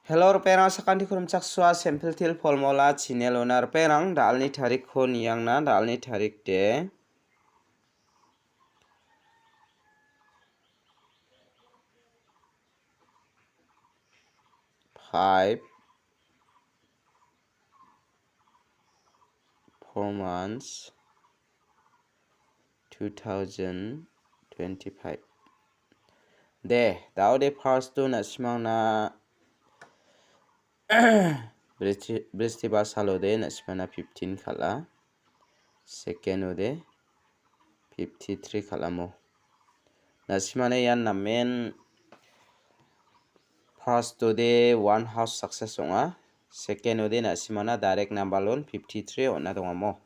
Hello perang sakanti kurum chakswa sample til polmola channel onar perang dalni tarik khon yangna dalni tarik de five 4 months 2025 de daude first to na simangna Brisbane salode na simana 15 khala second ode 53 khalamo na simana yan na main first ode one house success onga second ode na simana direct number loan 53 onna dongamo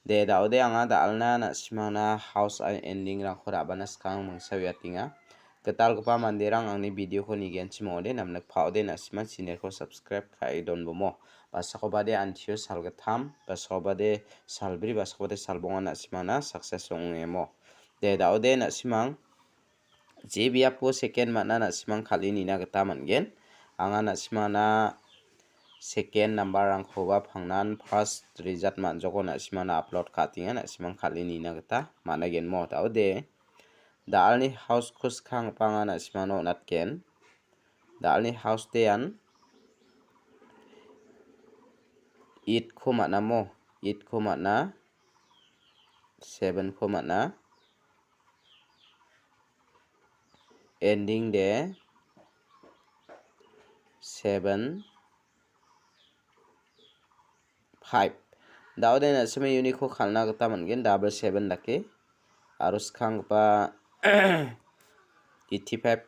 de daude anga dalna na simana house ending rang khora bana skang mangsawiatinga ketal gopa mandirang angni video ko nigen chimode namnak phaude na siman channel ko subscribe khai don bomo basakobade antio salgatham basakobade salbri basakobade salbonga na simana success ongemo de daude na simang jebia po second mana na simang khali nina gata mangen anga na simana second number rang khoba phangnan first result manjogo na simana upload khatinga na simang khali nina gata managen mo daude dalni house khus khang panga na simano natken dalni house tean it khoma na mo it khoma na 7 khoma na ending de 7 5 daude na sime unique ko khalna gata mangen double 7 lake arus khang pa 85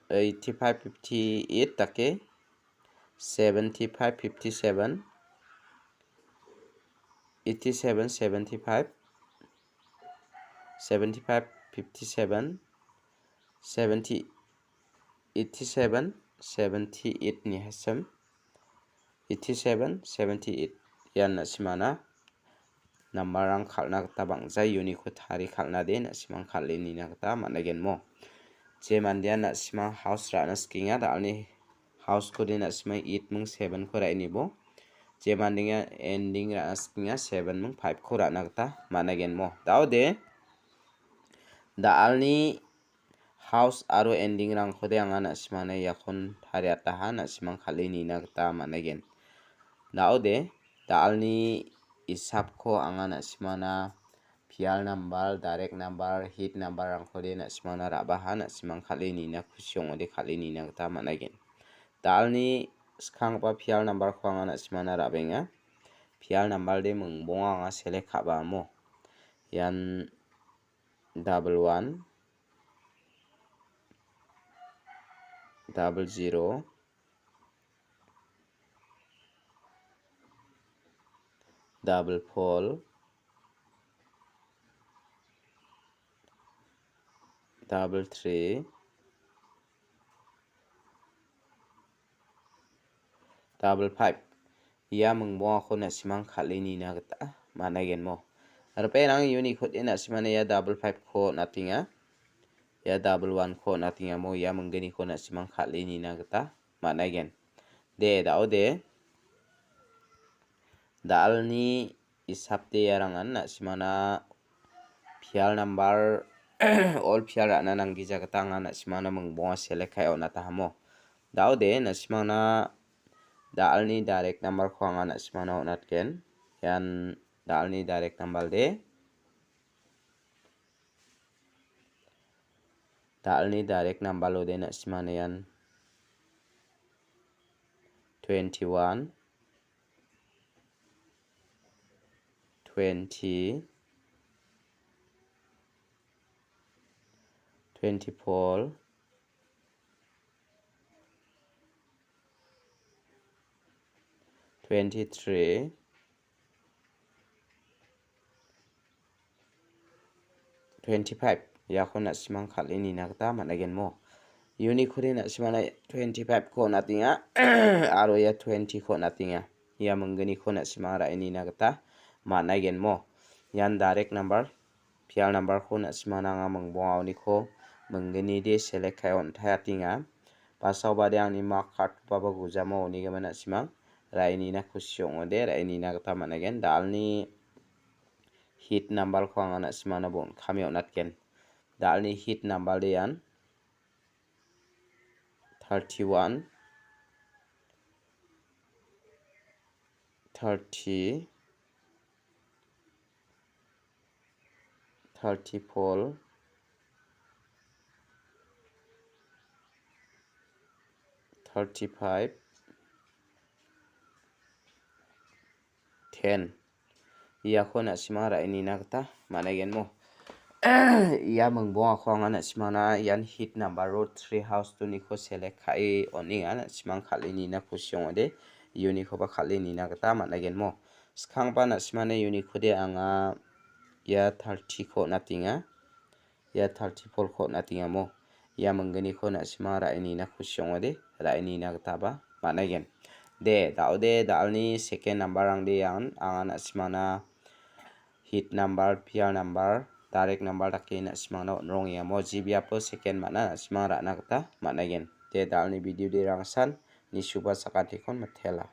58 take 75 57 87 75 75 57 70 87 78 ni hasam 87 78 yan na simana number rang khalna gata bangjai unique ko thari khalna de na simang khalli ni na gata managen mo je mandia na simang house rana skinga dalni house ko de na simang 8 mung 7 ko rai ni bo je mandinga ending rana skinga 7 mung 5 ko rana gata managen mo daude dalni house aro ending rang khode anga na simana yakon thari ataha na simang khalli ni na gata managen daude dalni isap ko anga na simana pial number direct number hit number rang khode na simana rabaha na simang khalli ni na khusyong ode khalli ni na gata managen dalni skang pa pial number ko anga na simana rabenga pial number de mungbonga anga select khaba mo yan double 1 double 0 double 4 double 3 double 5 ya mungbonga ko na simang khalli ni na gata managen mo arpe nang unique khot ina simana ya double 5 ko natinga ya double 1 ko natinga mo ya munggani ko na simang khalli ni na gata managen de daude dalni isapte yarangan na simana pial number all pial ana nanggi jagata nga na simana mungbonga select khai ona tahamo daude na simana dalni direct number ko anga na simana onatken yan dalni direct number de dalni direct number lo de na simana yan 21 20 24 23 25 yakon na simang khalli ni na gata managen mo unique khore na simana 25 ko natinga aro ya 20 ko natinga ya munggani ko na simang rai ni na gata managen mo yan direct number pial number ko na simana nga mungbonga ni ko munggani de select khai on thayatinga pasau badiang ni mark card paba gujamo ni gamana simang raini na kusyong ode raini na kata managen dalni hit number ko angana simana bon khamyo natken dalni hit number deyan 31 30 34 35 10 iya ko na simang raini na kata managen mo iya mengbong ako angana simana yan hit number road 3 house to ni ko select khai oni ana simang khali ni na kusyong ode uni ko ba khali ni na kata managen mo skang pa na simane uni ko de anga ya 30 ko natinga ya 34 ko natinga mo ya menggani ko na simang raini na kusyong ode raini na kata ba managen de daude dalni second number ang de yang angana simana hit number pair number direct number dake na simang na onrong ya mo jibia po second mana simang ra na kata managen de dalni video de rangsan ni suba sakati kon mathela